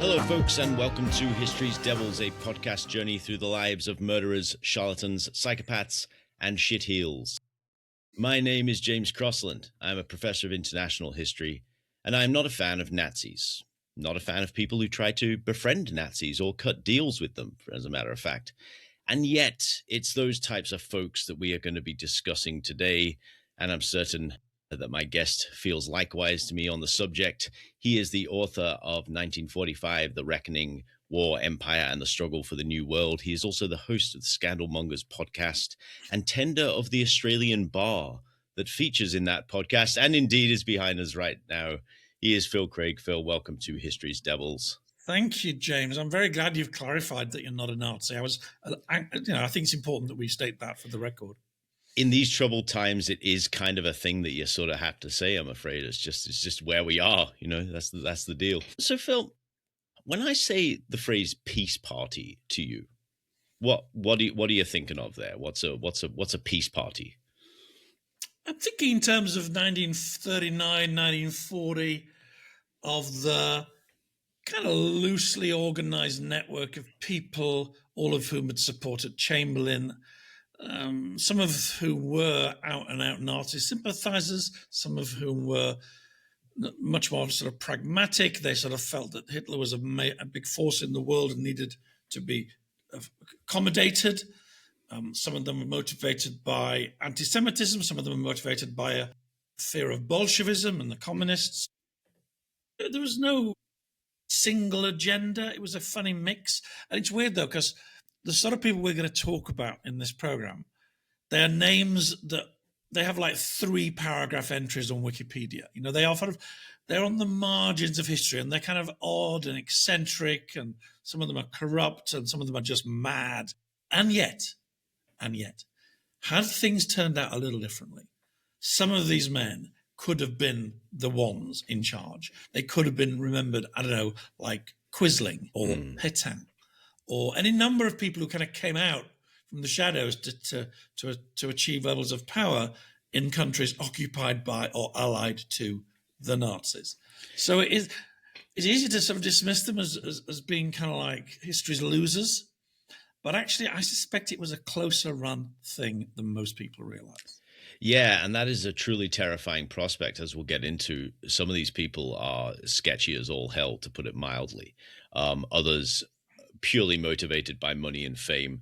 Hello, folks, and welcome to History's Devils, a podcast journey through the lives of murderers, charlatans, psychopaths, and shitheels. My name is James Crossland. I'm a professor of international history, and I'm not a fan of Nazis. Not a fan of people who try to befriend Nazis or cut deals with them, as a matter of fact. And yet, it's those types of folks that we are going to be discussing today, and I'm certain that my guest feels likewise to me on the subject. He is the author of 1945, The Reckoning, War, Empire, and the Struggle for the New World. He is also the host of the Scandalmongers podcast and tender of the Australian bar that features in that podcast, and indeed is behind us right now. He is Phil Craig. Phil, welcome to History's Devils. Thank you, James. I'm very glad you've clarified that you're not a Nazi. I think it's important that we state that for the record. In these troubled times, it is kind of a thing that you sort of have to say, I'm afraid. It's just where we are, you know, that's the deal. So, Phil, when I say the phrase peace party to you, what are you thinking of there? What's a peace party? I'm thinking in terms of 1939, 1940, of the kind of loosely organized network of people, all of whom had supported Chamberlain, some of whom were out-and-out Nazi sympathizers, some of whom were much more sort of pragmatic. They sort of felt that Hitler was a big force in the world and needed to be accommodated. Some of them were motivated by anti-Semitism. Some of them were motivated by a fear of Bolshevism and the communists. There was no single agenda. It was a funny mix. And it's weird, though, because the sort of people we're going to talk about in this program, they are names that they have like 3-paragraph entries on Wikipedia. You know, they're on the margins of history, and they're kind of odd and eccentric, and some of them are corrupt, and some of them are just mad. And yet, had things turned out a little differently, some of these men could have been the ones in charge. They could have been remembered, I don't know, like Quisling or Pétain, or any number of people who kind of came out from the shadows to achieve levels of power in countries occupied by or allied to the Nazis. So it's easy to sort of dismiss them as being kind of like history's losers, but actually I suspect it was a closer run thing than most people realize. Yeah, and that is a truly terrifying prospect, as we'll get into. Some of these people are sketchy as all hell, to put it mildly. Others purely motivated by money and fame.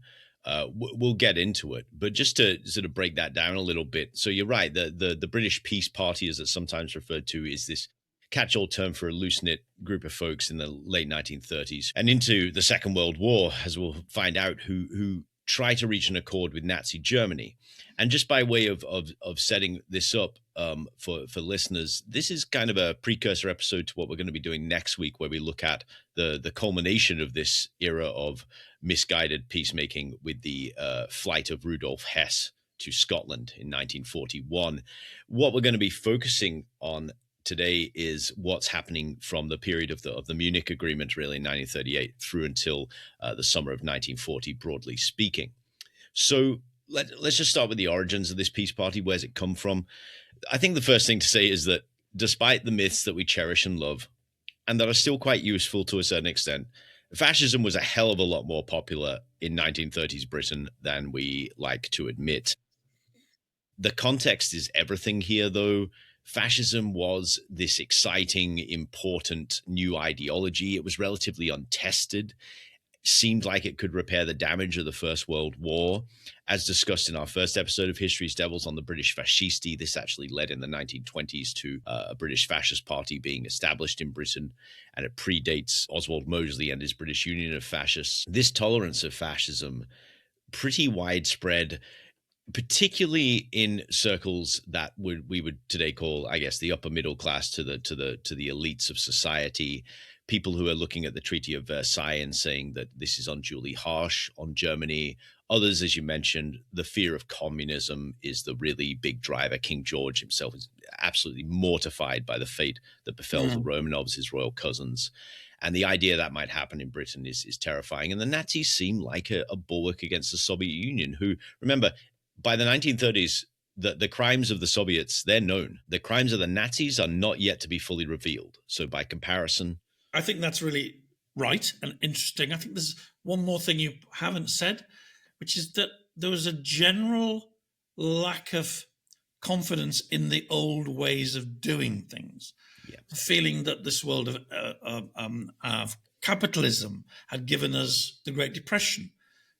We'll get into it, but just to sort of break that down a little bit. So you're right, the British Peace Party, as it's sometimes referred to, is this catch-all term for a loose-knit group of folks in the late 1930s and into the Second World War, as we'll find out, who try to reach an accord with Nazi Germany. And just by way of setting this up for listeners, this is kind of a precursor episode to what we're going to be doing next week, where we look at the culmination of this era of misguided peacemaking with the flight of Rudolf Hess to Scotland in 1941. What we're going to be focusing on today is what's happening from the period of the Munich Agreement, really, in 1938 through until the summer of 1940, broadly speaking. So let's just start with the origins of this peace party. Where's it come from? I think the first thing to say is that despite the myths that we cherish and love, and that are still quite useful to a certain extent, fascism was a hell of a lot more popular in 1930s Britain than we like to admit. The context is everything here, though. Fascism was this exciting, important new ideology. It was relatively untested. Seemed like it could repair the damage of the First World War. As discussed in our first episode of History's Devils on the British Fascisti, this actually led in the 1920s to a British fascist party being established in Britain, and it predates Oswald Mosley and his British Union of Fascists. This tolerance of fascism, pretty widespread, particularly in circles that we would today call, I guess, the upper middle class, to the elites of society. People who are looking at the Treaty of Versailles and saying that this is unduly harsh on Germany. Others, as you mentioned, the fear of communism is the really big driver. King George himself is absolutely mortified by the fate that befell the Romanovs, his royal cousins. And the idea that might happen in Britain is terrifying. And the Nazis seem like a bulwark against the Soviet Union, who, remember, by the 1930s, the crimes of the Soviets, they're known. The crimes of the Nazis are not yet to be fully revealed. So by comparison, I think that's really right and interesting. I think there's one more thing you haven't said, which is that there was a general lack of confidence in the old ways of doing things. Yeah. The feeling that this world of capitalism had given us the Great Depression,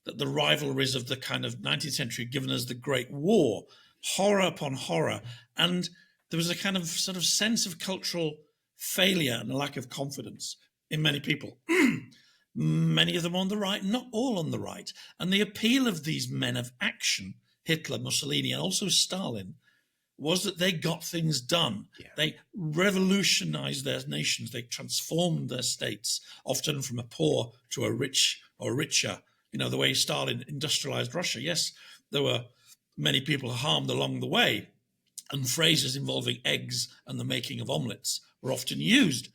that the rivalries of the kind of 19th century had given us the Great War, horror upon horror. And there was a kind of sort of sense of cultural failure and a lack of confidence in many people. Many of them on the right, not all on the right. And the appeal of these men of action, Hitler, Mussolini, and also Stalin, was that they got things done. Yeah. They revolutionized their nations. They transformed their states, often from a poor to a rich or richer. You know, the way Stalin industrialized Russia. Yes, there were many people harmed along the way, and phrases involving eggs and the making of omelettes were often used.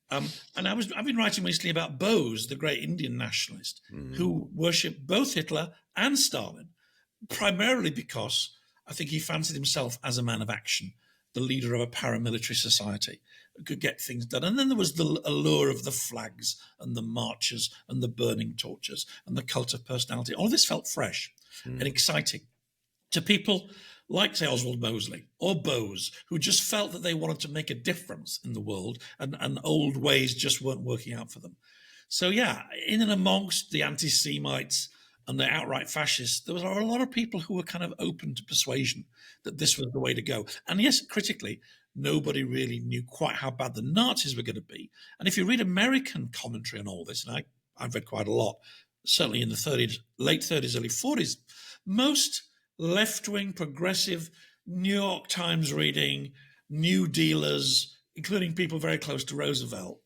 And I've been writing recently about Bose, the great Indian nationalist, who worshipped both Hitler and Stalin, primarily because I think he fancied himself as a man of action, the leader of a paramilitary society, who could get things done. And then there was the allure of the flags and the marches and the burning torches and the cult of personality. All of this felt fresh and exciting to people like, say, Oswald Mosley or Bose, who just felt that they wanted to make a difference in the world, and old ways just weren't working out for them. So, yeah, in and amongst the anti-Semites and the outright fascists, there were a lot of people who were kind of open to persuasion that this was the way to go. And yes, critically, nobody really knew quite how bad the Nazis were going to be. And if you read American commentary on all this, and I've read quite a lot, certainly in the late 30s, early 40s, most left-wing, progressive, New York Times reading, New Dealers, including people very close to Roosevelt,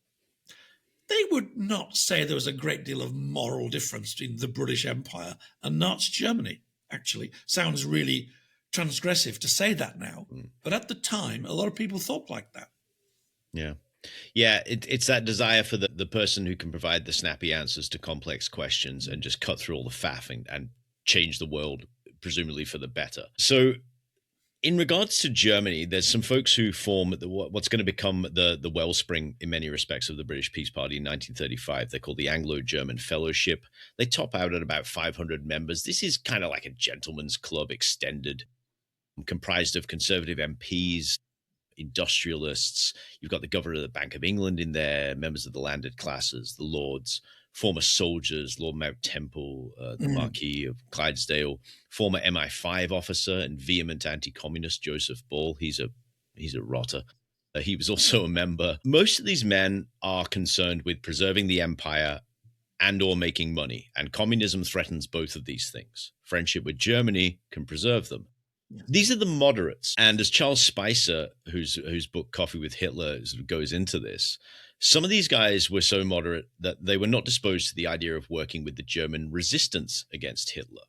they would not say there was a great deal of moral difference between the British Empire and Nazi Germany, actually. Sounds really transgressive to say that now. But at the time, a lot of people thought like that. Yeah. Yeah, it's that desire for the person who can provide the snappy answers to complex questions and just cut through all the faff and change the world, presumably for the better. So in regards to Germany, there's some folks who form what's going to become the wellspring in many respects of the British Peace Party in 1935. They're called the Anglo-German Fellowship. They top out at about 500 members. This is kind of like a gentleman's club extended, comprised of conservative MPs, industrialists. You've got the governor of the Bank of England in there, members of the landed classes, the lords, former soldiers, Lord Mount Temple, the Marquis of Clydesdale, former MI5 officer and vehement anti-communist Joseph Ball. He's a rotter. He was also a member. Most of these men are concerned with preserving the empire and or making money, and communism threatens both of these things. Friendship with Germany can preserve them. These are the moderates. And as Charles Spicer, whose book Coffee with Hitler sort of goes into this, some of these guys were so moderate that they were not disposed to the idea of working with the German resistance against Hitler.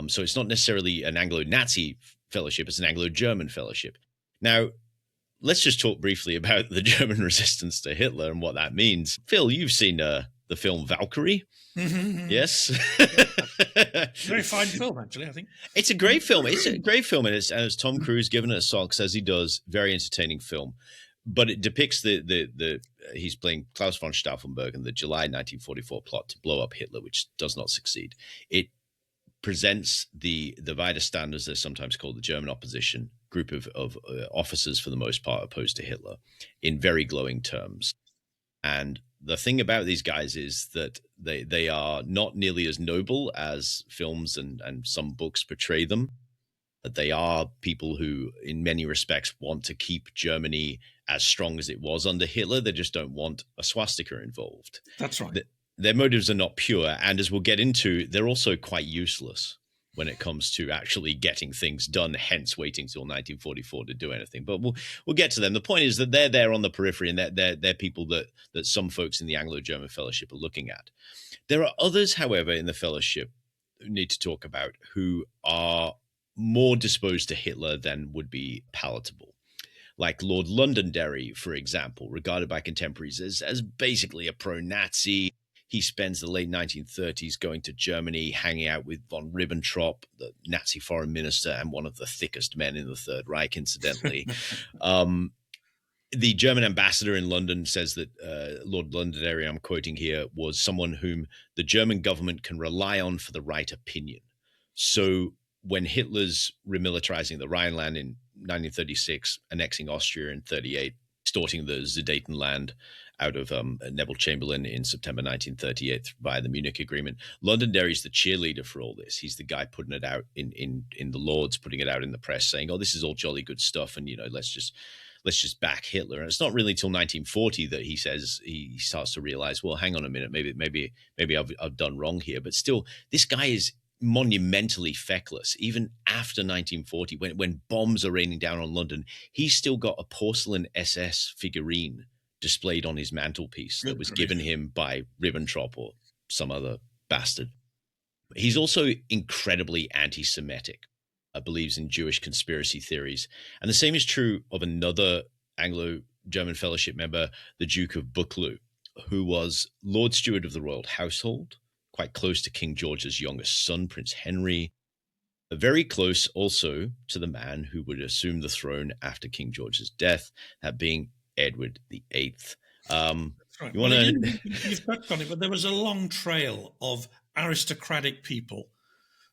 So it's not necessarily an Anglo-Nazi fellowship, it's an Anglo-German fellowship. Now, let's just talk briefly about the German resistance to Hitler and what that means. Phil, you've seen the film Valkyrie. Yes. Very fine film, actually, I think. It's a great film. It's a great film. And as Tom Cruise, given it a sulks as he does, very entertaining film. But it depicts he's playing Klaus von Stauffenberg in the July 1944 plot to blow up Hitler, which does not succeed. It presents the Widerstand, as they're sometimes called, the German opposition group of officers, for the most part, opposed to Hitler, in very glowing terms. And the thing about these guys is that they are not nearly as noble as films and some books portray them. They are people who, in many respects, want to keep Germany as strong as it was under Hitler. They just don't want a swastika involved. That's right. Their motives are not pure. And as we'll get into, they're also quite useless when it comes to actually getting things done, hence waiting till 1944 to do anything. But we'll get to them. The point is that they're there on the periphery, and they're people that some folks in the Anglo-German Fellowship are looking at. There are others, however, in the Fellowship who need to talk about, who are more disposed to Hitler than would be palatable. Like Lord Londonderry, for example, regarded by contemporaries as basically a pro-Nazi. He spends the late 1930s going to Germany, hanging out with von Ribbentrop, the Nazi foreign minister, and one of the thickest men in the Third Reich, incidentally. The German ambassador in London says that Lord Londonderry, I'm quoting here, was someone whom the German government can rely on for the right opinion. So when Hitler's remilitarizing the Rhineland in 1936, annexing Austria in 38, extorting the Sudetenland out of Neville Chamberlain in September 1938 via the Munich Agreement, Londonderry's the cheerleader for all this. He's the guy putting it out in the Lords, putting it out in the press, saying, "Oh, this is all jolly good stuff, and let's just back Hitler." And it's not really till 1940 that he says he starts to realize, well, hang on a minute, maybe I've done wrong here. But still, this guy is monumentally feckless. Even after 1940, when bombs are raining down on London, he's still got a porcelain SS figurine displayed on his mantelpiece that was given him by Ribbentrop or some other bastard. He's also incredibly anti-Semitic. Believes in Jewish conspiracy theories. And the same is true of another Anglo-German Fellowship member, the Duke of Buccleuch, who was Lord Steward of the Royal Household, quite close to King George's youngest son, Prince Henry, very close also to the man who would assume the throne after King George's death, that being Edward VIII. That's right. You've touched on it, but there was a long trail of aristocratic people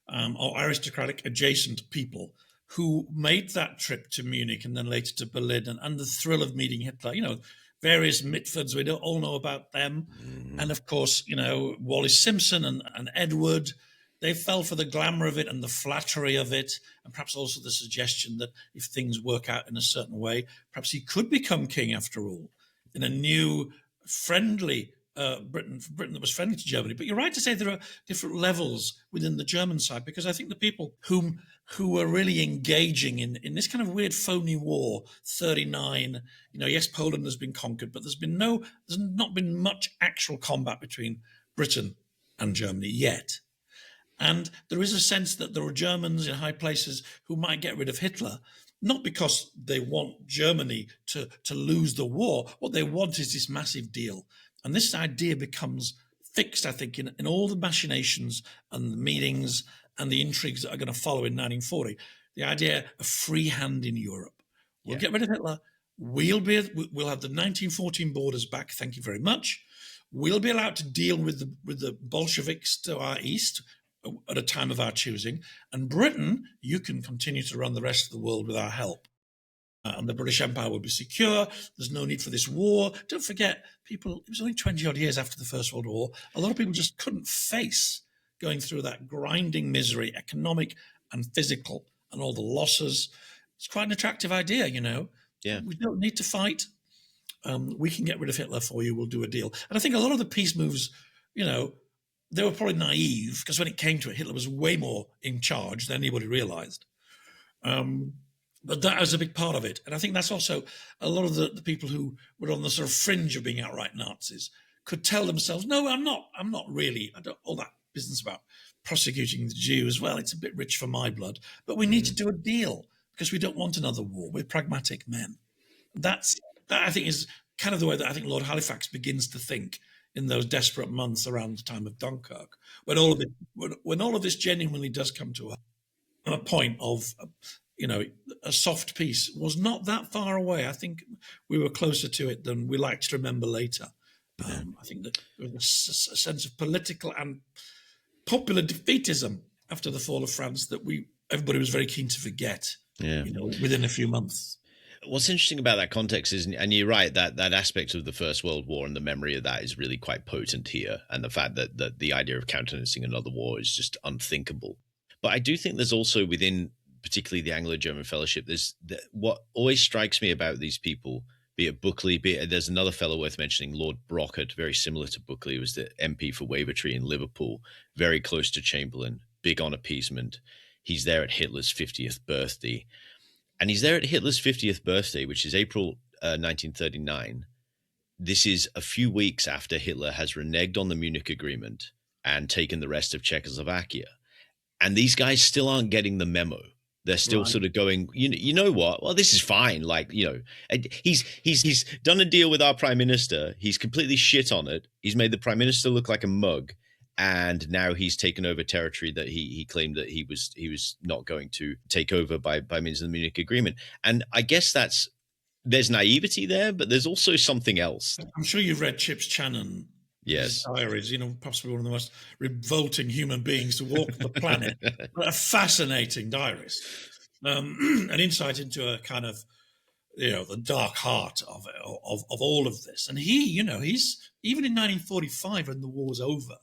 or aristocratic adjacent people who made that trip to Munich and then later to Berlin, and the thrill of meeting Hitler. Various Mitfords, we don't all know about them. Mm-hmm. And of course, Wallis Simpson and Edward, they fell for the glamour of it and the flattery of it, and perhaps also the suggestion that if things work out in a certain way, perhaps he could become king after all, in a new, friendly Britain that was friendly to Germany. But you're right to say there are different levels within the German side, because I think the people who are really engaging in this kind of weird phony war, 39, yes, Poland has been conquered, but there's not been much actual combat between Britain and Germany yet. And there is a sense that there are Germans in high places who might get rid of Hitler, not because they want Germany to lose the war. What they want is this massive deal. And this idea becomes fixed, I think, in all the machinations and the meetings and the intrigues that are going to follow in 1940. The idea of free hand in Europe. We'll get rid of Hitler. We'll have the 1914 borders back. Thank you very much. We'll be allowed to deal with the Bolsheviks to our east at a time of our choosing. And Britain, you can continue to run the rest of the world with our help. And the British Empire will be secure. There's no need for this war. Don't forget, people, it was only 20-odd years after the First World War. A lot of people just couldn't face going through that grinding misery, economic and physical, and all the losses. It's quite an attractive idea, Yeah. We don't need to fight. We can get rid of Hitler for you. We'll do a deal. And I think a lot of the peace moves, they were probably naive, because when it came to it, Hitler was way more in charge than anybody realized. But that is a big part of it. And I think that's also a lot of the people who were on the sort of fringe of being outright Nazis could tell themselves, no, I'm not really. I don't all that business about prosecuting the Jews. Well, it's a bit rich for my blood, but we need to do a deal because we don't want another war. We're pragmatic men. That I think is kind of the way that I think Lord Halifax begins to think in those desperate months around the time of Dunkirk, when all of this genuinely does come to a point of, a soft peace was not that far away. I think we were closer to it than we like to remember later. I think that there was a sense of political and popular defeatism after the fall of France that everybody was very keen to forget. Within a few months. What's interesting about that context is, and you're right, that aspect of the First World War and the memory of that is really quite potent here, and the fact that the idea of countenancing another war is just unthinkable. But I do think there's also within, particularly the Anglo-German Fellowship, what always strikes me about these people, be it Buccleuch, there's another fellow worth mentioning, Lord Brockett, very similar to Buccleuch, who was the MP for Wavertree in Liverpool, very close to Chamberlain, big on appeasement. He's there at Hitler's 50th birthday. And he's there at Hitler's 50th birthday, which is April 1939. This is a few weeks after Hitler has reneged on the Munich Agreement and taken the rest of Czechoslovakia. And these guys still aren't getting the memo. They're still sort of going, you know what? Well, this is fine. Like, he's done a deal with our prime minister. He's completely shit on it. He's made the prime minister look like a mug. And now he's taken over territory that he claimed that he was not going to take over by means of the Munich Agreement. And I guess that's there's naivety there, but there's also something else. I'm sure you've read Chips Channon. His Yes. diaries, possibly one of the most revolting human beings to walk the planet, but a fascinating diarist. An insight into a kind of, the dark heart of all of this. And he's even in 1945 when the war's over,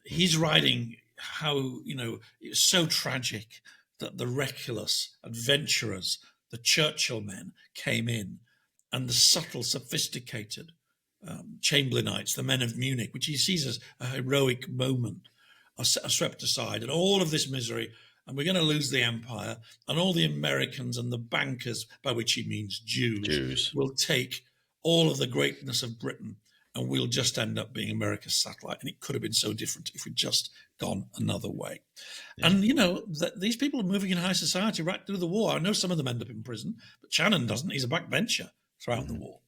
he's writing how, it was so tragic that the reckless adventurers, the Churchill men, came in, and the subtle, sophisticated Chamberlainites, the men of Munich, which he sees as a heroic moment, are swept aside, and all of this misery, and we're going to lose the empire, and all the Americans and the bankers, by which he means Jews, will take all of the greatness of Britain, and we'll just end up being America's satellite. And it could have been so different if we'd just gone another way. Yeah. And, these people are moving in high society right through the war. I know some of them end up in prison, but Channon doesn't. He's a backbencher throughout the war.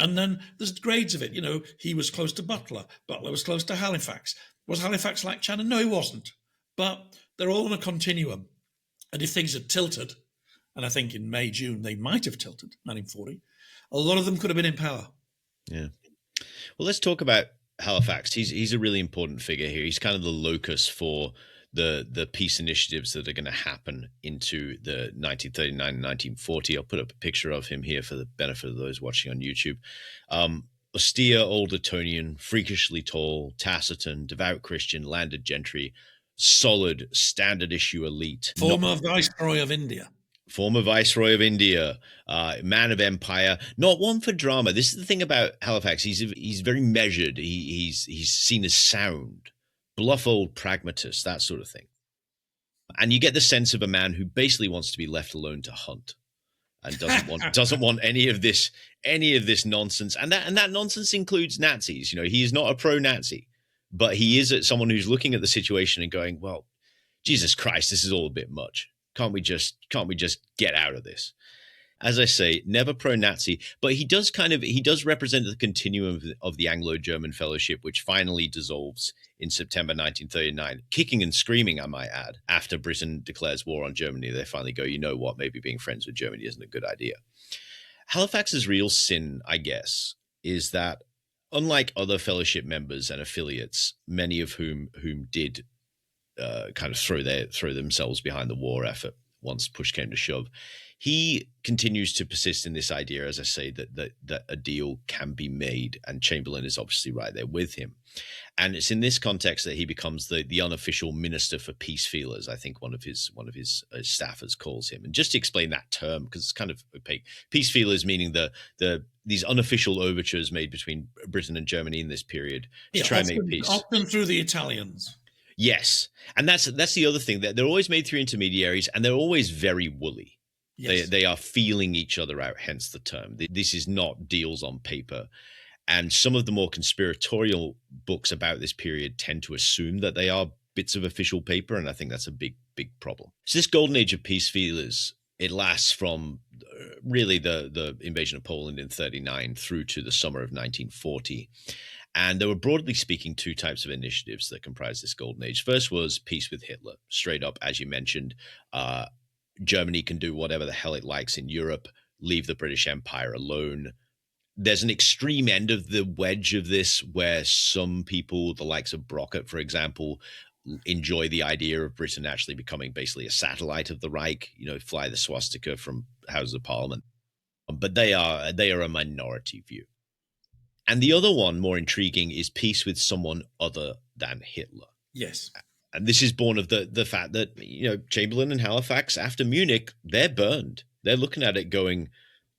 And then there's grades of it. He was close to Butler. Butler was close to Halifax. Was Halifax like Channon? No, he wasn't. But they're all on a continuum. And if things had tilted, and I think in May, June, they might have tilted, 1940, a lot of them could have been in power. Yeah. Well, let's talk about Halifax. He's a really important figure here. He's kind of the locus for the peace initiatives that are going to happen into the 1939 and 1940. I'll put up a picture of him here for the benefit of those watching on YouTube. Austere old Etonian, freakishly tall, taciturn, devout Christian, landed gentry, solid standard issue elite. Former Viceroy of India. Former Viceroy of India, man of empire, not one for drama. This is the thing about Halifax. He's very measured. He's seen as sound, bluff old pragmatist, that sort of thing. And you get the sense of a man who basically wants to be left alone to hunt, and doesn't want any of this nonsense. And that nonsense includes Nazis. He is not a pro-Nazi, but he is someone who's looking at the situation and going, well, Jesus Christ, this is all a bit much. Can't we just get out of this? As I say, never pro-Nazi, but he does represent the continuum of the Anglo-German fellowship, which finally dissolves in September 1939, kicking and screaming, I might add. After Britain declares war on Germany, they finally go, you know what, maybe being friends with Germany isn't a good idea. Halifax's real sin, I guess, is that unlike other fellowship members and affiliates, many of whom did kind of throw themselves behind the war effort once push came to shove, he continues to persist in this idea, as I say, that a deal can be made, and Chamberlain is obviously right there with him. And it's in this context that he becomes the unofficial minister for peace feelers. I think one of his staffers calls him. And just to explain that term, because it's kind of opaque, peace feelers meaning these unofficial overtures made between Britain and Germany in this period to try and make peace. Often through the Italians. Yes, and that's the other thing, that they're always made through intermediaries, and they're always very woolly. Yes. They are feeling each other out, hence the term. This is not deals on paper. And some of the more conspiratorial books about this period tend to assume that they are bits of official paper, and I think that's a big, big problem. So this golden age of peace feelers, it lasts from really the invasion of Poland in 1939 through to the summer of 1940. And there were, broadly speaking, two types of initiatives that comprised this golden age. First was peace with Hitler, straight up, as you mentioned. Germany can do whatever the hell it likes in Europe, leave the British Empire alone. There's an extreme end of the wedge of this where some people, the likes of Brockett, for example, enjoy the idea of Britain actually becoming basically a satellite of the Reich, fly the swastika from Houses of Parliament. But they are a minority view. And the other one, more intriguing, is peace with someone other than Hitler. Yes. And this is born of the fact that, Chamberlain and Halifax, after Munich, they're burned. They're looking at it going,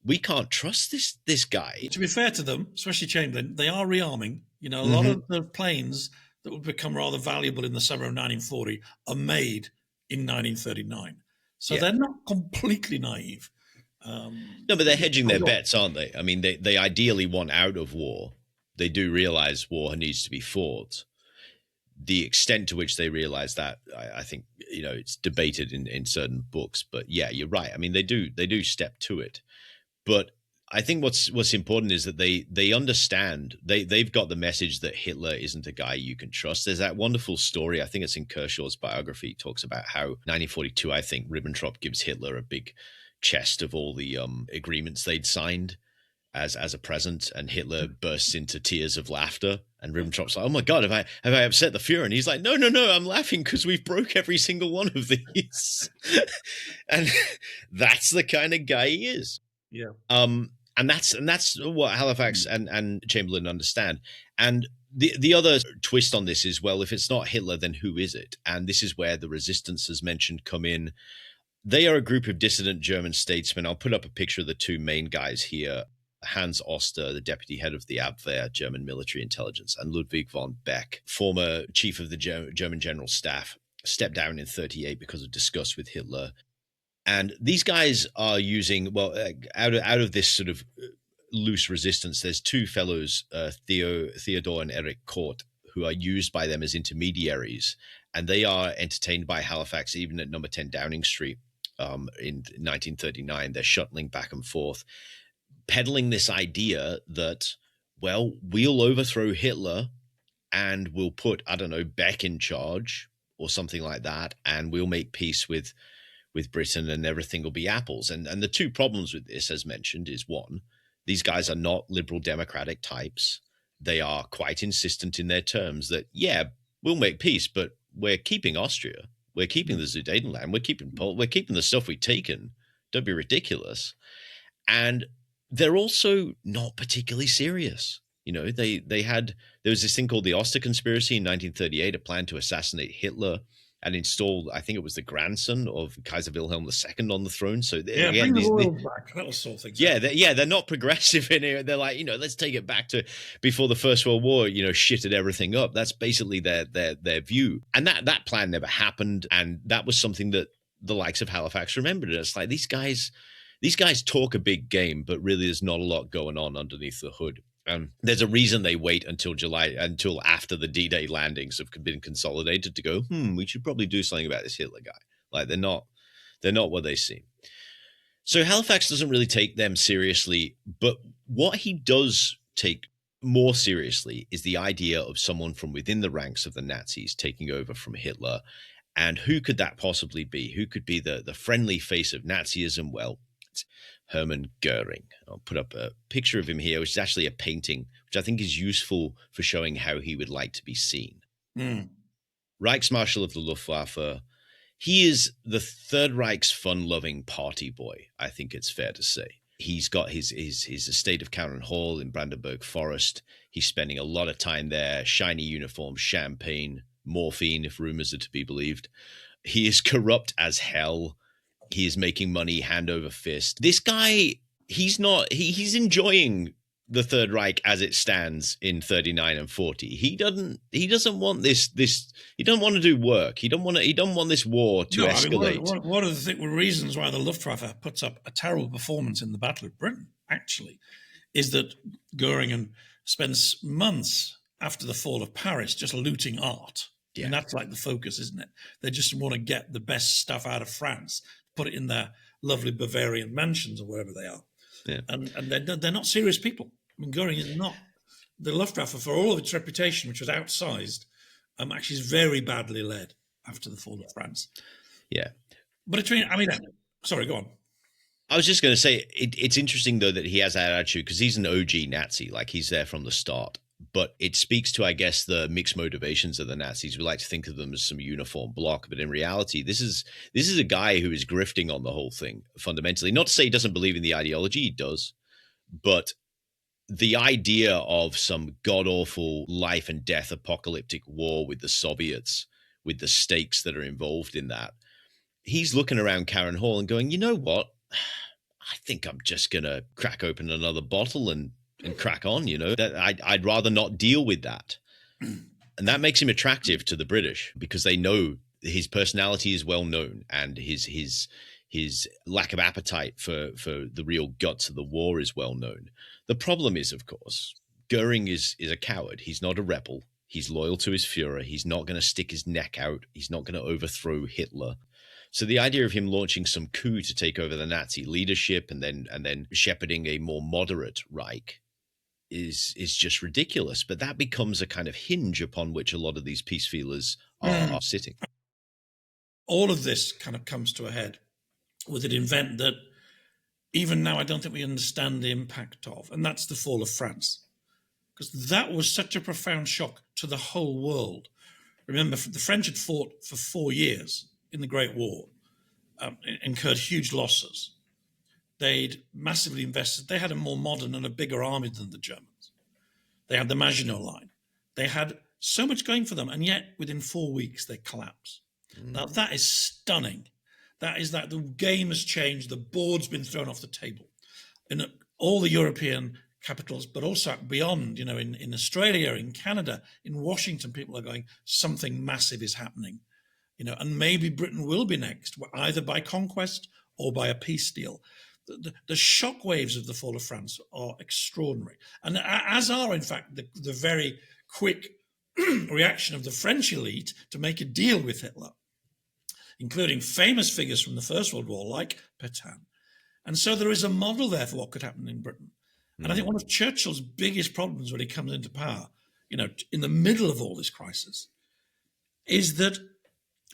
we can't trust this guy. To be fair to them, especially Chamberlain, they are rearming. A lot of the planes that would become rather valuable in the summer of 1940 are made in 1939. So they're not completely naive. No, but they're hedging their bets, aren't they? I mean, they ideally want out of war. They do realize war needs to be fought. The extent to which they realize that, I think, it's debated in certain books. But yeah, you're right. I mean, they do step to it. But I think what's important is that they understand, they've got the message that Hitler isn't a guy you can trust. There's that wonderful story, I think it's in Kershaw's biography, talks about how 1942, I think, Ribbentrop gives Hitler a big chest of all the agreements they'd signed as a present, and Hitler bursts into tears of laughter, and Ribbentrop's like, "Oh my God, have I upset the Fuhrer?" And he's like, "No, I'm laughing because we've broke every single one of these." And that's the kind of guy he is. Yeah. And that's what Halifax and Chamberlain understand. And the other twist on this is, well, if it's not Hitler, then who is it? And this is where the resistance, as mentioned, come in. They are a group of dissident German statesmen. I'll put up a picture of the two main guys here. Hans Oster, the deputy head of the Abwehr, German military intelligence, and Ludwig von Beck, former chief of the German general staff, stepped down in 1938 because of disgust with Hitler. And these guys are using, well, out of this sort of loose resistance, there's two fellows, Theodor and Erich Kort, who are used by them as intermediaries, and they are entertained by Halifax even at number 10 Downing Street in 1939. They're shuttling back and forth, peddling this idea that, well, we'll overthrow Hitler and we'll put, I don't know, Beck in charge or something like that, and we'll make peace with Britain and everything will be apples. And the two problems with this, as mentioned, is one, these guys are not liberal democratic types. They are quite insistent in their terms that, yeah, we'll make peace, but we're keeping Austria. We're keeping the Sudetenland. We're keeping the stuff we've taken. Don't be ridiculous. And they're also not particularly serious. You know, there was this thing called the Oster Conspiracy in 1938, a plan to assassinate Hitler and install, I think it was the grandson of Kaiser Wilhelm II on the throne. So yeah, again, bring the royals back. That'll sort things out. They're not progressive in it. They're like, you know, let's take it back to before the First World War, you know, shitted everything up. That's basically their view. And that plan never happened. And that was something that the likes of Halifax remembered. It's like these guys talk a big game, but really there's not a lot going on underneath the hood. There's a reason they wait until after the D-Day landings have been consolidated to go, we should probably do something about this Hitler guy. Like they're not what they seem. So Halifax doesn't really take them seriously, but what he does take more seriously is the idea of someone from within the ranks of the Nazis taking over from Hitler. And who could that possibly be? Who could be the friendly face of Nazism? Well, it's Hermann Goering. I'll put up a picture of him here, which is actually a painting, which I think is useful for showing how he would like to be seen. Reichsmarshal of the Luftwaffe. He is the Third Reich's fun-loving party boy, I think it's fair to say. He's got his estate of Cowan Hall in Brandenburg Forest. He's spending a lot of time there, shiny uniform, champagne, morphine, if rumors are to be believed. He is corrupt as hell. He is making money hand over fist. This guy, he's enjoying the Third Reich as it stands in 39 and 40. He doesn't want this. He doesn't want to do work. He don't want this war to escalate. I mean, one of the reasons why the Luftwaffe puts up a terrible performance in the Battle of Britain, actually, is that Goering spends months after the fall of Paris just looting art. Yeah. And that's like the focus, isn't it? They just want to get the best stuff out of France, put it in their lovely Bavarian mansions or wherever they are. Yeah. And they're not serious people. I mean, Goering is not. The Luftwaffe, for all of its reputation, which was outsized, actually is very badly led after the fall of France. Yeah. But sorry, go on. I was just going to say, it's interesting, though, that he has that attitude because he's an OG Nazi, like he's there from the start. But it speaks to, I guess, the mixed motivations of the Nazis. We like to think of them as some uniform bloc, but in reality, this is a guy who is grifting on the whole thing fundamentally. Not to say he doesn't believe in the ideology, he does, but the idea of some god-awful life and death apocalyptic war with the Soviets, with the stakes that are involved in that, he's looking around Karen Hall and going, you know what? I think I'm just going to crack open another bottle and crack on, you know, that I'd rather not deal with that. And that makes him attractive to the British because they know his personality is well known and his lack of appetite for the real guts of the war is well known. The problem is, of course, Goering is a coward. He's not a rebel. He's loyal to his Führer. He's not going to stick his neck out. He's not going to overthrow Hitler. So the idea of him launching some coup to take over the Nazi leadership and then shepherding a more moderate Reich is just ridiculous. But that becomes a kind of hinge upon which a lot of these peace feelers are sitting. All of this kind of comes to a head with an event that even now I don't think we understand the impact of, and that's the fall of France. Because that was such a profound shock to the whole world. Remember, the French had fought for 4 years in the Great War, incurred huge losses. They'd massively invested. They had a more modern and a bigger army than the Germans. They had the Maginot Line. They had so much going for them, and yet within 4 weeks they collapse. Now that is stunning. That is that the game has changed. The board's been thrown off the table in all the European capitals, but also beyond. In Australia, in Canada, in Washington, people are going, something massive is happening. And maybe Britain will be next, either by conquest or by a peace deal. The shock waves of the fall of France are extraordinary, and as are, in fact, the very quick reaction of the French elite to make a deal with Hitler, including famous figures from the First World War like Pétain. And so there is a model there for what could happen in Britain. And I think one of Churchill's biggest problems when he comes into power, in the middle of all this crisis, is that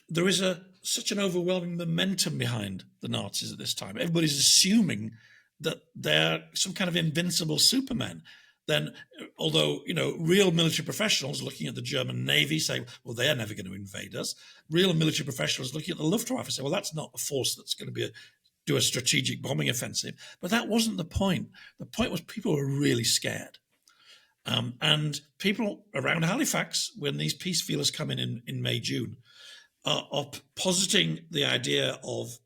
there is such an overwhelming momentum behind the Nazis at this time. Everybody's assuming that they're some kind of invincible supermen. Then, although, real military professionals looking at the German Navy say, well, they're never going to invade us. Real military professionals looking at the Luftwaffe say, well, that's not a force that's going to do a strategic bombing offensive. But that wasn't the point. The point was people were really scared. And people around Halifax, when these peace feelers come in May, June, are positing the idea of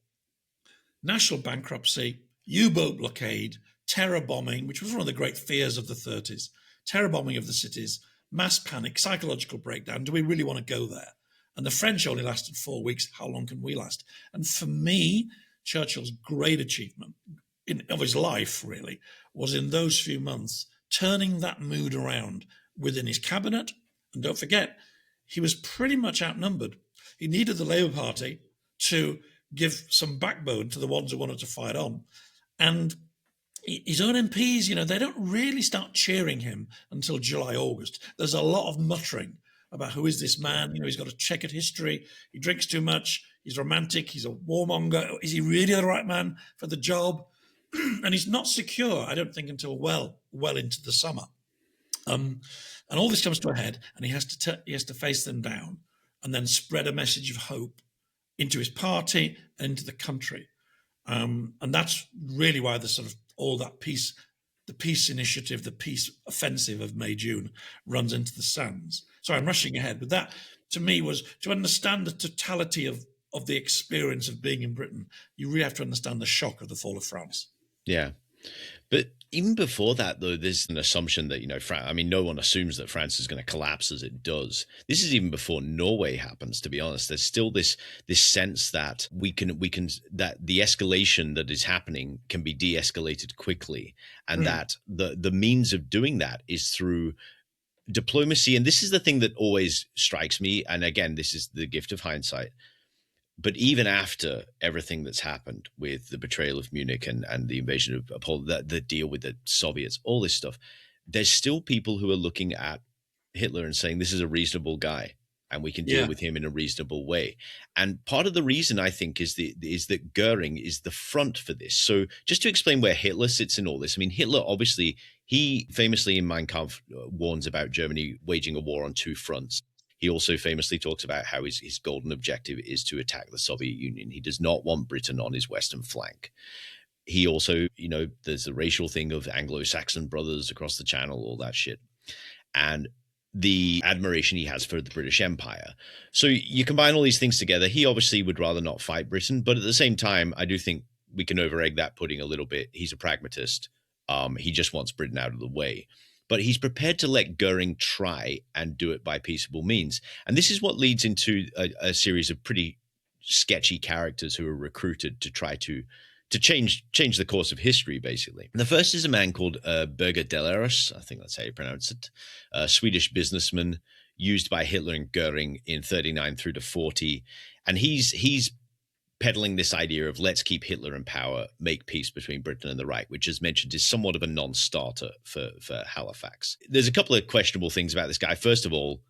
national bankruptcy, U-boat blockade, terror bombing, which was one of the great fears of the 30s, terror bombing of the cities, mass panic, psychological breakdown. Do we really want to go there? And the French only lasted 4 weeks. How long can we last? And for me, Churchill's great achievement of his life, really, was in those few months, turning that mood around within his cabinet. And don't forget, he was pretty much outnumbered. He needed the Labour Party to give some backbone to the ones who wanted to fight on. And his own MPs, they don't really start cheering him until July, August. There's a lot of muttering about who is this man? He's got a checkered history. He drinks too much. He's romantic. He's a warmonger. Is he really the right man for the job? And he's not secure, I don't think, until well into the summer. And all this comes to a head, and he has to face them down and then spread a message of hope into his party and into the country. And that's really why the sort of all that peace, the peace initiative, the peace offensive of May, June runs into the sands. Sorry, I'm rushing ahead, but that to me was to understand the totality of the experience of being in Britain. You really have to understand the shock of the fall of France. Yeah. But even before that, though, there's an assumption that, no one assumes that France is going to collapse as it does. This is even before Norway happens, to be honest. There's still this sense that that the escalation that is happening can be de-escalated quickly. And that the means of doing that is through diplomacy. And this is the thing that always strikes me. And again, this is the gift of hindsight. But even after everything that's happened with the betrayal of Munich and the invasion of Poland, the deal with the Soviets, all this stuff, there's still people who are looking at Hitler and saying, this is a reasonable guy and we can deal with him in a reasonable way. And part of the reason, I think, is that Goering is the front for this. So just to explain where Hitler sits in all this, Hitler, obviously, he famously in Mein Kampf warns about Germany waging a war on two fronts. He also famously talks about how his golden objective is to attack the Soviet Union. He does not want Britain on his western flank. He also, there's the racial thing of Anglo-Saxon brothers across the channel, all that shit. And the admiration he has for the British Empire. So you combine all these things together. He obviously would rather not fight Britain. But at the same time, I do think we can over-egg that pudding a little bit. He's a pragmatist. He just wants Britain out of the way. But he's prepared to let Goering try and do it by peaceable means. And this is what leads into a series of pretty sketchy characters who are recruited to try to change the course of history, basically. And the first is a man called Birger Delaus, I think that's how you pronounce it, a Swedish businessman used by Hitler and Goering in 39 through to 40. And he's peddling this idea of let's keep Hitler in power, make peace between Britain and the Reich, which, as mentioned, is somewhat of a non-starter for Halifax. There's a couple of questionable things about this guy. First of all,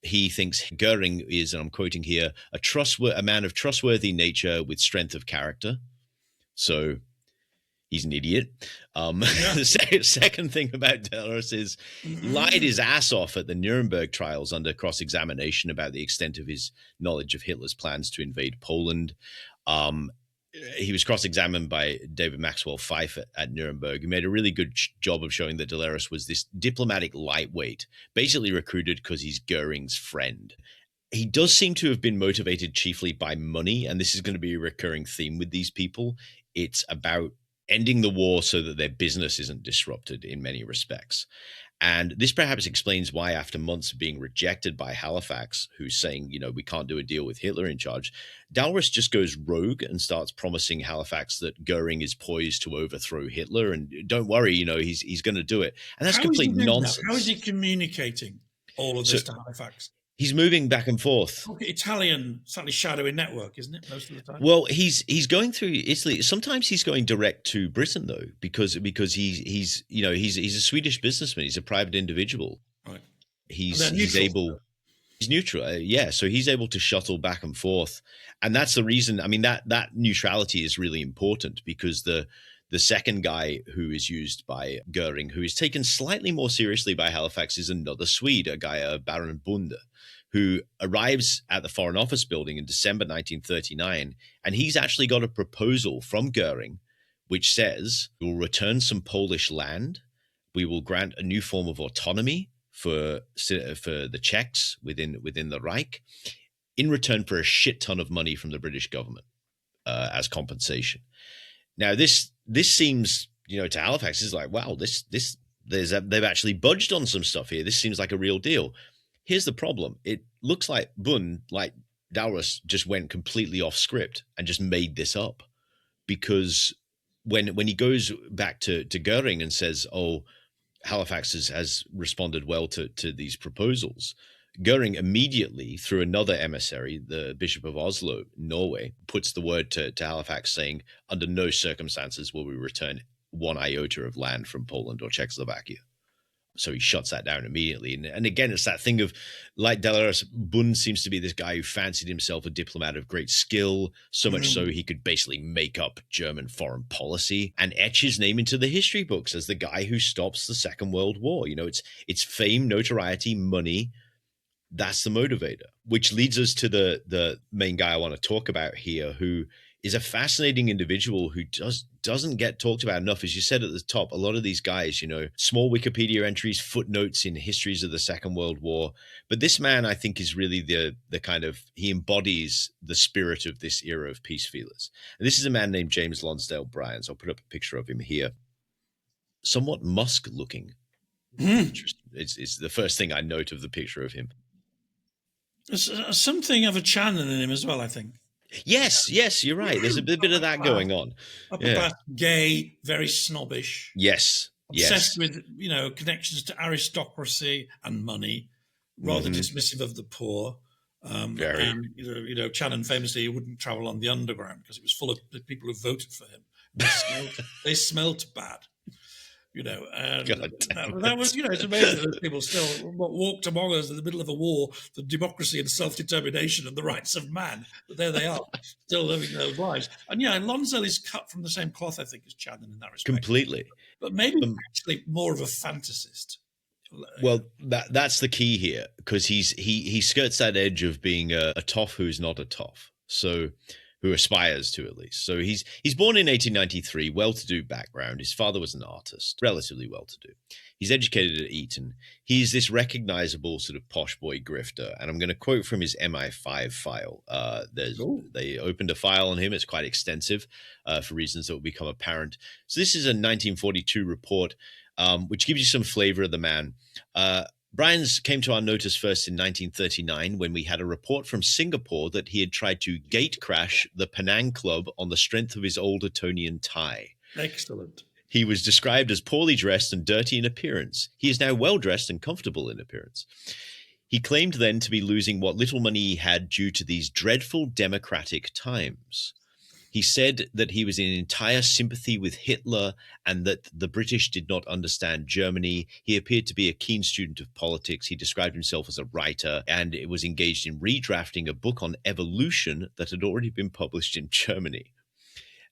he thinks Goering is, and I'm quoting here, a man of trustworthy nature with strength of character. So He's an idiot. Yeah. The second thing about Delors is he lied his ass off at the Nuremberg trials under cross-examination about the extent of his knowledge of Hitler's plans to invade Poland. He was cross-examined by David Maxwell Fyfe at Nuremberg. He made a really good job of showing that Delors was this diplomatic lightweight, basically recruited because he's Goering's friend. He does seem to have been motivated chiefly by money, and this is going to be a recurring theme with these people. It's about ending the war so that their business isn't disrupted in many respects. And this perhaps explains why, after months of being rejected by Halifax, who's saying, we can't do a deal with Hitler in charge, Delors just goes rogue and starts promising Halifax that Goering is poised to overthrow Hitler. And don't worry, he's going to do it. And that's complete nonsense. How is he communicating all of this to Halifax? He's moving back and forth. Italian, slightly shadowy network, isn't it, most of the time? Well, he's going through Italy. Sometimes he's going direct to Britain, though, because he's a Swedish businessman. He's a private individual. Right. He's neutral. Yeah. So he's able to shuttle back and forth, and that's the reason. I mean, that neutrality is really important, because the second guy who is used by Goering, who is taken slightly more seriously by Halifax, is another Swede, a guy, Baron Bunde, who arrives at the Foreign Office building in December 1939. And he's actually got a proposal from Goering, which says, we'll return some Polish land. We will grant a new form of autonomy for the Czechs within the Reich, in return for a shit ton of money from the British government as compensation. Now, this seems, to Halifax, is like, wow, they've actually budged on some stuff here. This seems like a real deal. Here's the problem. It looks like Delors just went completely off script and just made this up, because when he goes back to Goering and says, oh, Halifax has responded well to these proposals, Goering immediately, through another emissary, the Bishop of Oslo, Norway, puts the word to Halifax saying, under no circumstances will we return one iota of land from Poland or Czechoslovakia. So he shuts that down immediately. And again, it's that thing of, like Delors, Bund seems to be this guy who fancied himself a diplomat of great skill, so much so he could basically make up German foreign policy and etch his name into the history books as the guy who stops the Second World War. It's fame, notoriety, money. That's the motivator, which leads us to the main guy I want to talk about here, who is a fascinating individual who doesn't get talked about enough. As you said at the top, a lot of these guys, small Wikipedia entries, footnotes in histories of the Second World War. But this man, I think, is really the kind of, he embodies the spirit of this era of peace feelers. And this is a man named James Lonsdale-Bryans. I'll put up a picture of him here. Somewhat Musk looking. It's the first thing I note of the picture of him. There's something of a Chamberlain in him as well, I think. Yes, you're right. There's a bit of that going on. Upper class, gay, very snobbish. Yes. Obsessed with, connections to aristocracy and money, rather dismissive of the poor. Very. And, Channon famously wouldn't travel on the underground because it was full of people who voted for him. They smelt bad. And that was, it's amazing that people still walked among us in the middle of a war for democracy and self-determination and the rights of man. But there they are, still living those lives. And Lonsdale is cut from the same cloth, I think, as Channon in that respect. Completely. But maybe actually more of a fantasist. Well, that's the key here, because he skirts that edge of being a toff who's not a toff. So, who aspires to, at least. So he's born in 1893, well-to-do background. His father was an artist, relatively well-to-do. He's educated at Eton. He's this recognizable sort of posh boy grifter. And I'm going to quote from his MI5 file. They opened a file on him. It's quite extensive for reasons that will become apparent. So this is a 1942 report, which gives you some flavor of the man. Bryans came to our notice first in 1939 when we had a report from Singapore that he had tried to gate crash the Penang Club on the strength of his old Etonian tie. Excellent. He was described as poorly dressed and dirty in appearance. He is now well dressed and comfortable in appearance. He claimed then to be losing what little money he had due to these dreadful democratic times. He said that he was in entire sympathy with Hitler and that the British did not understand Germany. He appeared to be a keen student of politics. He described himself as a writer and was engaged in redrafting a book on evolution that had already been published in Germany.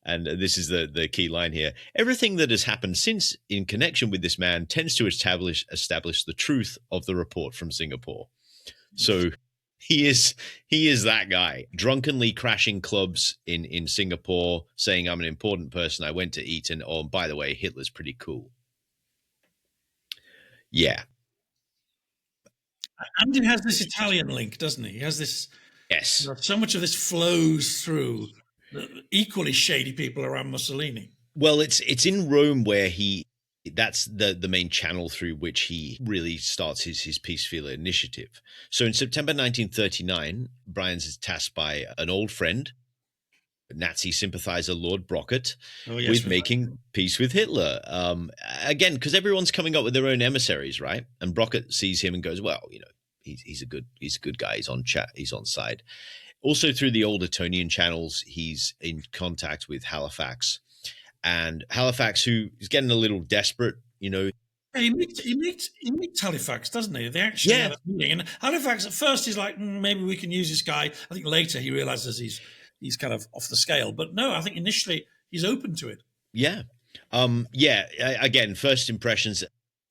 And this is the key line here. Everything that has happened since in connection with this man tends to establish the truth of the report from Singapore. So he is that guy, drunkenly crashing clubs in Singapore, saying, I'm an important person. I went to eat, and oh, by the way, Hitler's pretty cool. Yeah. And he has this Italian link, doesn't he? He has this. Yes. So much of this flows through the equally shady people around Mussolini. Well, it's in Rome where that's the main channel through which he really starts his peace feeler initiative. So in September 1939, Bryans is tasked by an old friend, Nazi sympathizer Lord Brockett, with making peace with Hitler. Again, because everyone's coming up with their own emissaries, right? And Brockett sees him and goes, well, he's a good guy. He's on side. Also through the old Etonian channels, he's in contact with Halifax. And Halifax, who is getting a little desperate, He meets Halifax, doesn't he? They actually have a meeting. And Halifax, at first, he's like, maybe we can use this guy. I think later he realizes he's kind of off the scale. But no, I think initially he's open to it. Yeah. Again, first impressions,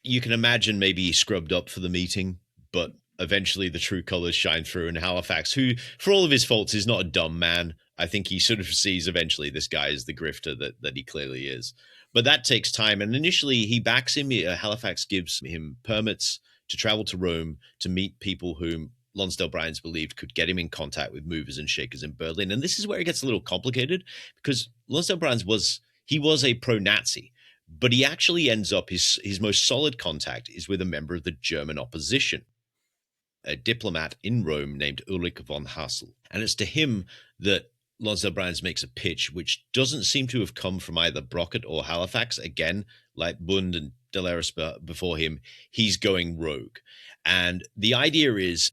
you can imagine maybe he scrubbed up for the meeting, but eventually the true colors shine through. And Halifax, who, for all of his faults, is not a dumb man, I think he sort of sees eventually this guy is the grifter that he clearly is. But that takes time. And initially he backs him. Halifax gives him permits to travel to Rome to meet people whom Lonsdale-Bryans believed could get him in contact with movers and shakers in Berlin. And this is where it gets a little complicated, because Lonsdale-Bryans was a pro-Nazi, but he actually ends up, his most solid contact is with a member of the German opposition, a diplomat in Rome named Ulrich von Hassel. And it's to him that Lonsdale-Bryans makes a pitch which doesn't seem to have come from either Brockett or Halifax. Again, like Bund and Delaris before him, he's going rogue. And the idea is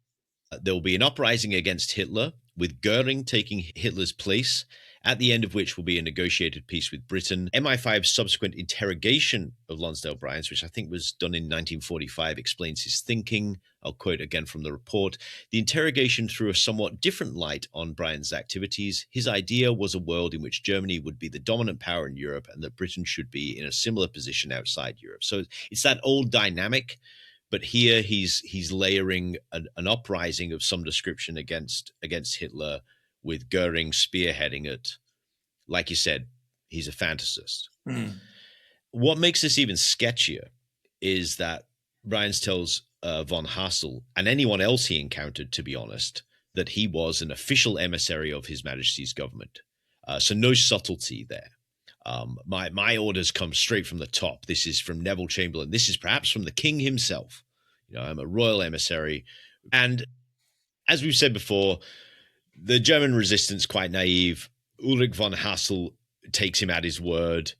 there will be an uprising against Hitler, with Goering taking Hitler's place, at the end of which will be a negotiated peace with Britain. MI5's subsequent interrogation of Lonsdale-Bryans, which I think was done in 1945, explains his thinking. I'll quote again from the report. The interrogation threw a somewhat different light on Bryans' activities. His idea was a world in which Germany would be the dominant power in Europe and that Britain should be in a similar position outside Europe. So it's that old dynamic, but here he's layering an uprising of some description against Hitler, with Goering spearheading it. Like you said, he's a fantasist. What makes this even sketchier is that Bryans tells von Hassel, and anyone else he encountered, to be honest, that he was an official emissary of His Majesty's government. So no subtlety there. My orders come straight from the top. This is from Neville Chamberlain. This is perhaps from the king himself. I'm a royal emissary. And as we've said before, the German resistance, quite naive. Ulrich von Hassel takes him at his word,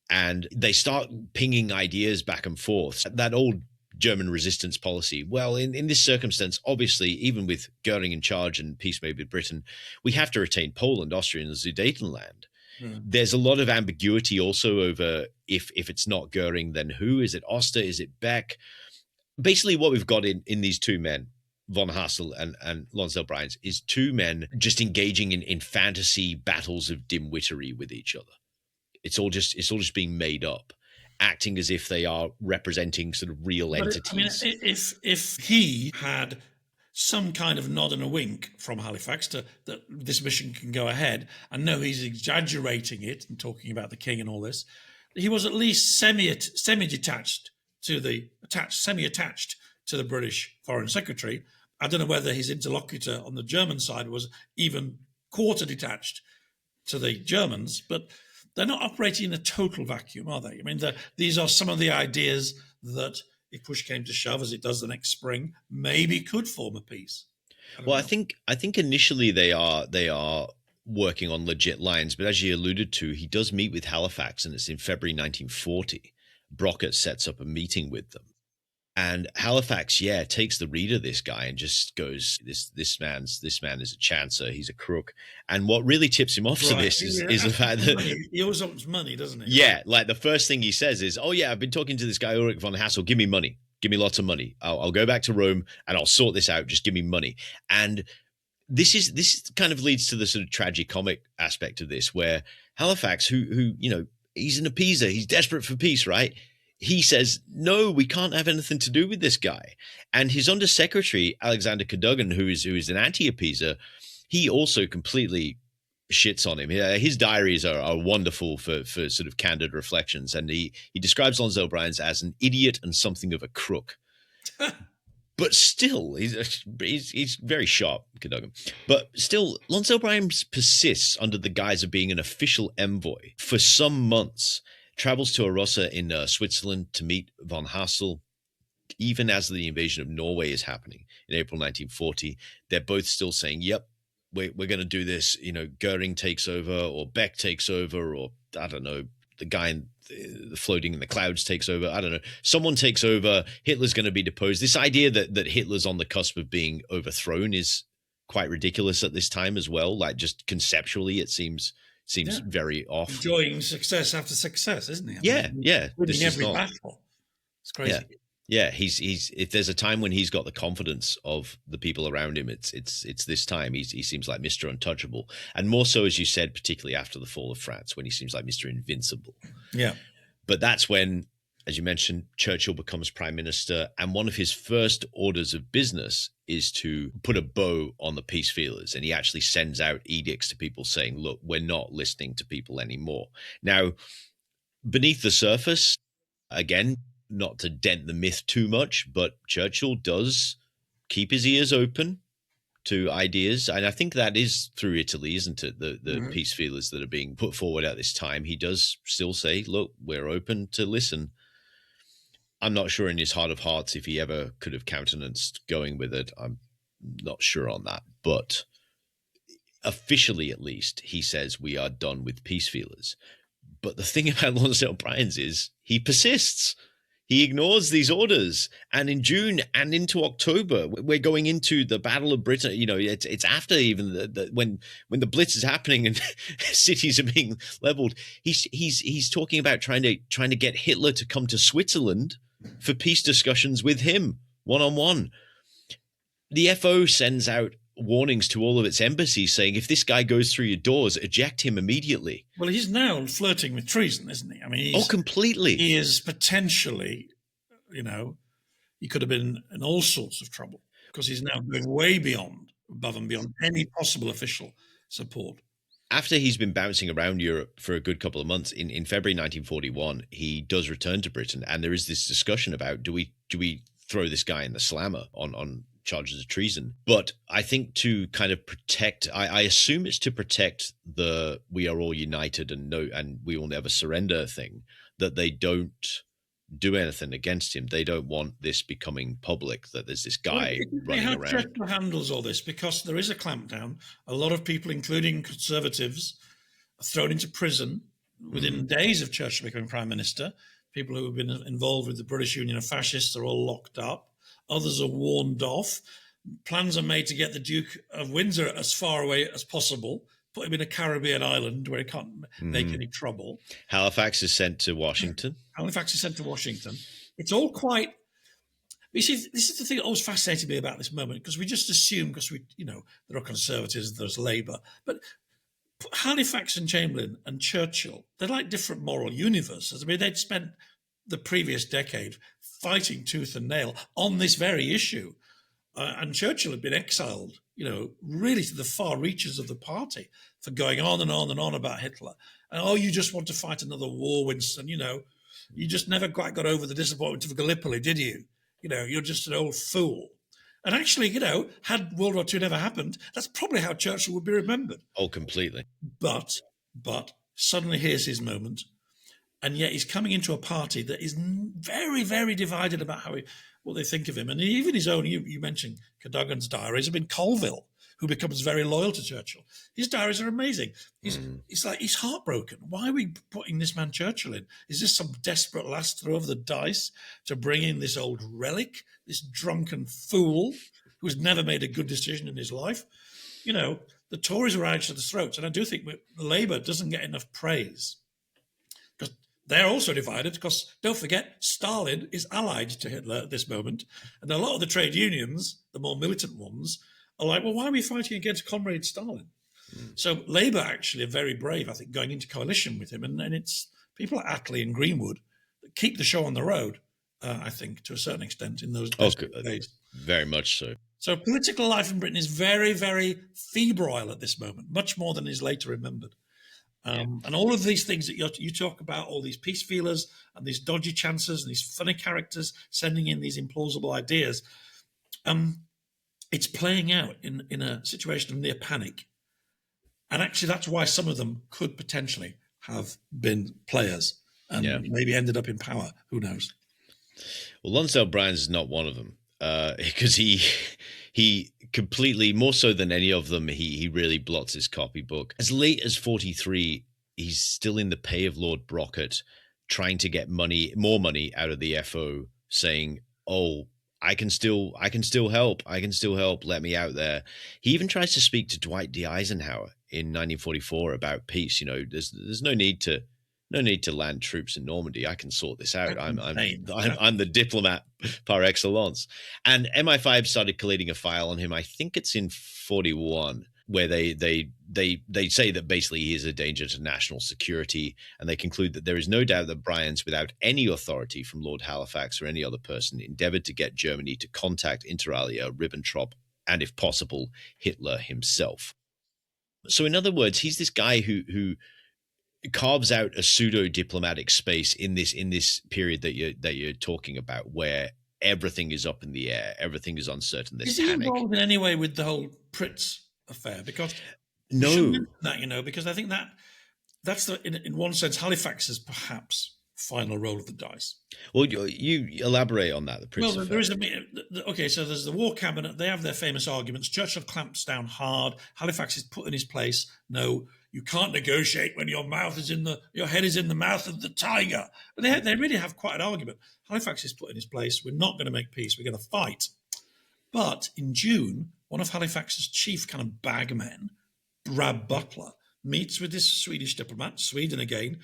and they start pinging ideas back and forth. That old German resistance policy. Well, in this circumstance, obviously, even with Goering in charge and peace made with Britain, we have to retain Poland, Austria, and the Sudetenland. There's a lot of ambiguity also over if it's not Goering, then who? Is it Oster? Is it Beck? Basically, what we've got in these two men, von Hassel and Lonsdale-Bryans, is two men just engaging in fantasy battles of dim-wittery with each other. It's all just being made up, acting as if they are representing sort of real entities. If he had some kind of nod and a wink from Halifax that this mission can go ahead, and no, he's exaggerating it and talking about the king and all this, he was at least semi-attached to the British Foreign Secretary. I don't know whether his interlocutor on the German side was even quarter detached to the Germans, but they're not operating in a total vacuum, are they? I mean, these are some of the ideas that, if push came to shove, as it does the next spring, maybe could form a peace. I think initially they are working on legit lines, but as you alluded to, he does meet with Halifax, and it's in February 1940. Brockett sets up a meeting with them. And Halifax, takes the read of this guy and just goes, this man is a chancer. He's a crook. And what really tips him off to this is the fact that he always wants money, doesn't he? Yeah, like the first thing he says is, "Oh yeah, I've been talking to this guy Ulrich von Hassel. Give me money. Give me lots of money. I'll go back to Rome and I'll sort this out. Just give me money." And this kind of leads to the sort of tragicomic aspect of this, where Halifax, who he's an appeaser, he's desperate for peace, right? He says, no, we can't have anything to do with this guy. And his undersecretary, Alexander Cadogan, who is an anti-appeaser, he also completely shits on him. His diaries are wonderful for sort of candid reflections. And he describes Lonsdale-Bryans as an idiot and something of a crook. But still, he's very sharp, Cadogan. But still, Lonsdale-Bryans persists under the guise of being an official envoy for some months, travels to Arosa in Switzerland to meet von Hassel. Even as the invasion of Norway is happening in April 1940, they're both still saying, yep, we're going to do this. Goering takes over, or Beck takes over, or I don't know, the guy in the floating in the clouds takes over. I don't know. Someone takes over. Hitler's going to be deposed. This idea that Hitler's on the cusp of being overthrown is quite ridiculous at this time as well. Like, just conceptually, it seems very off. Enjoying success after success, isn't he? Yeah. Winning every battle. It's crazy. Yeah. He's if there's a time when he's got the confidence of the people around him, it's this time. He seems like Mr. Untouchable, and more so, as you said, particularly after the fall of France, when he seems like Mr. Invincible. Yeah. But that's when, as you mentioned, Churchill becomes prime minister, and one of his first orders of business is to put a bow on the peace feelers, and he actually sends out edicts to people saying, look, we're not listening to people anymore. Now, beneath the surface, again, not to dent the myth too much, but Churchill does keep his ears open to ideas, and I think that is through Italy, isn't it? The peace feelers that are being put forward at this time. He does still say, look, we're open to listen. I'm not sure in his heart of hearts if he ever could have countenanced going with it. I'm not sure on that. But officially, at least, he says we are done with peace feelers. But the thing about Lonsdale-Bryans is he persists. He ignores these orders. And in June and into October, we're going into the Battle of Britain. It's after even when the Blitz is happening and cities are being leveled. He's talking about trying to get Hitler to come to Switzerland for peace discussions with him one-on-one. The FO sends out warnings to all of its embassies saying, if this guy goes through your doors, eject him immediately. Well, he's now flirting with treason, isn't he? I mean, completely. He is potentially, he could have been in all sorts of trouble because he's now going way above and beyond any possible official support. After he's been bouncing around Europe for a good couple of months, in February 1941, he does return to Britain, and there is this discussion about do we throw this guy in the slammer on charges of treason. But I think to kind of protect, I assume it's to protect the we are all united and we will never surrender thing, that they don't do anything against him. They don't want this becoming public, that there's this guy running around. Churchill handles all this because there is a clampdown. A lot of people, including conservatives, are thrown into prison within days of Churchill becoming prime minister. People who have been involved with the British Union of Fascists are all locked up. Others are warned off. Plans are made to get the Duke of Windsor as far away as possible, put him in a Caribbean island where he can't make any trouble. Halifax is sent to Washington. It's all quite... You see, this is the thing that always fascinated me about this moment, because we just assume, because there are conservatives, there's Labour, but Halifax and Chamberlain and Churchill, they're like different moral universes. I mean, they'd spent the previous decade fighting tooth and nail on this very issue. And Churchill had been exiled, really to the far reaches of the party for going on and on and on about Hitler. And, you just want to fight another war, Winston, you just never quite got over the disappointment of Gallipoli, did you? You're just an old fool. And actually, had World War II never happened, that's probably how Churchill would be remembered. Oh, completely. But suddenly here's his moment. And yet he's coming into a party that is very, very divided about what they think of him. And even his own, you mentioned Cadogan's diaries. I mean, Colville, who becomes very loyal to Churchill. His diaries are amazing. He's heartbroken. Why are we putting this man Churchill in? Is this some desperate last throw of the dice to bring in this old relic, this drunken fool who's never made a good decision in his life? The Tories were out to the throats. And I do think Labour doesn't get enough praise. They're also divided because, don't forget, Stalin is allied to Hitler at this moment. And a lot of the trade unions, the more militant ones, are like, well, why are we fighting against Comrade Stalin? So Labour actually are very brave, I think, going into coalition with him. And it's people like Attlee and Greenwood that keep the show on the road, I think, to a certain extent in those days. Very much so. So political life in Britain is very, very febrile at this moment, much more than is later remembered. And all of these things that you talk about, all these peace feelers and these dodgy chances and these funny characters sending in these implausible ideas, it's playing out in a situation of near panic. And actually, that's why some of them could potentially have been players and maybe ended up in power. Who knows? Well, Lonsdale-Bryans is not one of them, because he completely, more so than any of them, he really blots his copybook. As late as 43, he's still in the pay of Lord Brockett, trying to get more money out of the FO, saying, "Oh, I can still help. I can still help. Let me out there." He even tries to speak to Dwight D. Eisenhower in 1944 about peace. You know, there's no need to land troops in Normandy. I can sort this out. I'm the diplomat par excellence. And MI5 started collating a file on him. I think it's in 41, where they say that basically he is a danger to national security, and they conclude that there is no doubt that Bryans, without any authority from Lord Halifax or any other person, endeavored to get Germany to contact inter alia Ribbentrop and, if possible, Hitler himself. So in other words, he's this guy who carves out a pseudo diplomatic space in this period that you're talking about, where everything is up in the air, everything is uncertain. There's panic. Is he involved in any way with the whole Pritz affair? Because no, that, because I think that's in one sense Halifax's perhaps final roll of the dice. Well, you elaborate on that. The Pritz affair. There is okay. So there's the War Cabinet. They have their famous arguments. Churchill clamps down hard. Halifax is put in his place. No, you can't negotiate when your head is in the mouth of the tiger. But they really have quite an argument. Halifax is put in his place. We're not going to make peace. We're going to fight. But in June, one of Halifax's chief kind of bagmen, Brad Butler, meets with this Swedish diplomat, Sweden again,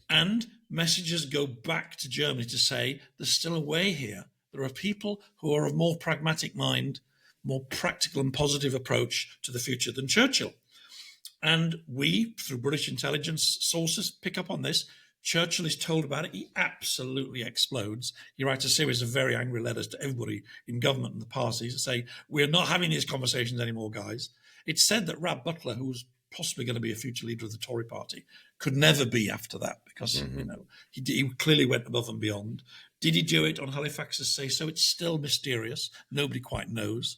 and messages go back to Germany to say there's still a way here. There are people who are of more pragmatic mind, more practical and positive approach to the future than Churchill. And we, through British intelligence sources, pick up on this. Churchill is told about it. He absolutely explodes. He writes a series of very angry letters to everybody in government and the parties to say, we're not having these conversations anymore, guys. It's said that Rab Butler, who was possibly going to be a future leader of the Tory party, could never be after that because, he clearly went above and beyond. Did he do it on Halifax's say-so? It's still mysterious. Nobody quite knows.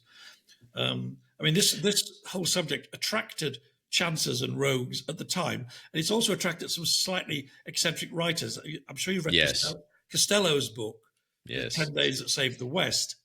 This whole subject attracted chancers and rogues at the time, and it's also attracted some slightly eccentric writers. I'm sure you've read Costello's book, 10 Days That Saved the West,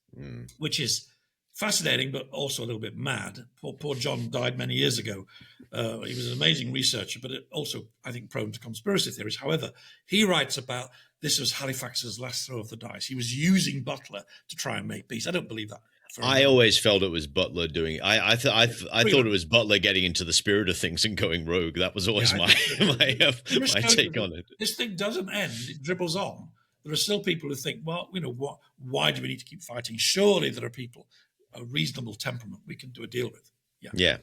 which is fascinating, but also a little bit mad. Poor John died many years ago. He was an amazing researcher, but also, I think, prone to conspiracy theories. However, he writes about this was Halifax's last throw of the dice. He was using Butler to try and make peace. I don't believe that. I always felt it was Butler doing. I thought it was Butler getting into the spirit of things and going rogue. That was always my take on it. This thing doesn't end; it dribbles on. There are still people who think, well, what? Why do we need to keep fighting? Surely there are people a reasonable temperament we can do a deal with. Yeah.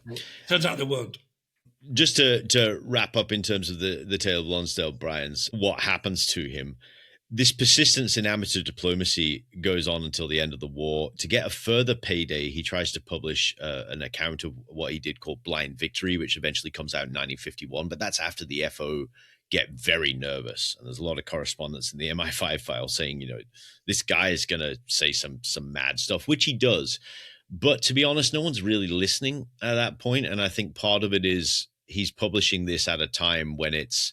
Turns out there weren't. Just to wrap up in terms of the tale of Lonsdale-Bryans, what happens to him? This persistence in amateur diplomacy goes on until the end of the war. To get a further payday, he tries to publish an account of what he did called Blind Victory, which eventually comes out in 1951. But that's after the FO get very nervous. And there's a lot of correspondence in the MI5 file saying, this guy is going to say some mad stuff, which he does. But to be honest, no one's really listening at that point. And I think part of it is he's publishing this at a time when it's,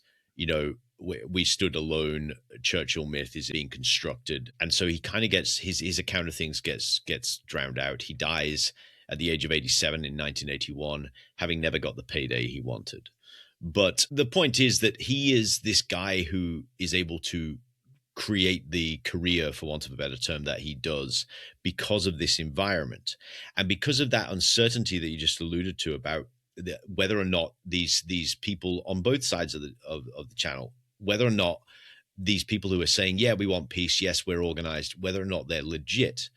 we stood alone. Churchill myth is being constructed. And so he kind of gets his account of things gets drowned out. He dies at the age of 87 in 1981, having never got the payday he wanted. But the point is that he is this guy who is able to create the career, for want of a better term, that he does because of this environment. And because of that uncertainty that you just alluded to about whether or not these people on both sides of the channel, whether or not these people who are saying, yeah, we want peace, yes, we're organized, whether or not they're legit.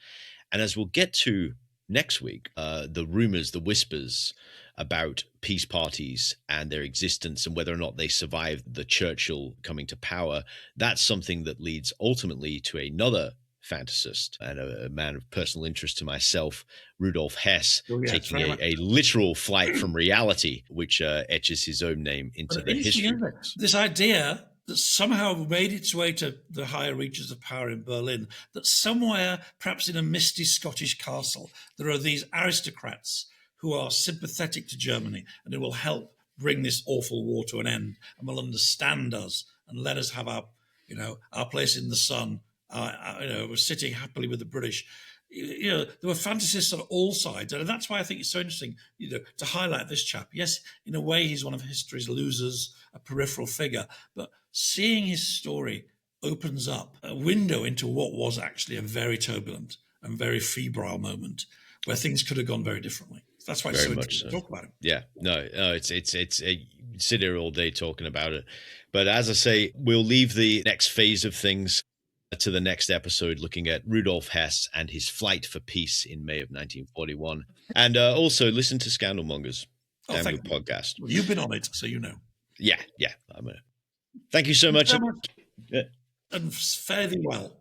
And as we'll get to next week, the rumors, the whispers about peace parties and their existence and whether or not they survived the Churchill coming to power, that's something that leads ultimately to another fantasist and a man of personal interest to myself, Rudolf Hess, taking a literal flight from reality, which etches his own name into the history. This idea that somehow made its way to the higher reaches of power in Berlin, that somewhere, perhaps in a misty Scottish castle, there are these aristocrats who are sympathetic to Germany and who will help bring this awful war to an end and will understand us and let us have our, our place in the sun. We're sitting happily with the British. There were fantasists on all sides, and that's why I think it's so interesting, to highlight this chap. Yes, in a way, he's one of history's losers, a peripheral figure, but seeing his story opens up a window into what was actually a very turbulent and very febrile moment where things could have gone very differently. That's why it's so interesting to talk about him. Yeah, no, it's sit here all day talking about it. But as I say, we'll leave the next phase of things to the next episode, looking at Rudolf Hess and his flight for peace in May of 1941. And also listen to Scandalmongers, Damn Good podcast. Well, you've been on it, so you know. Yeah. Thank you so much. And fare thee well.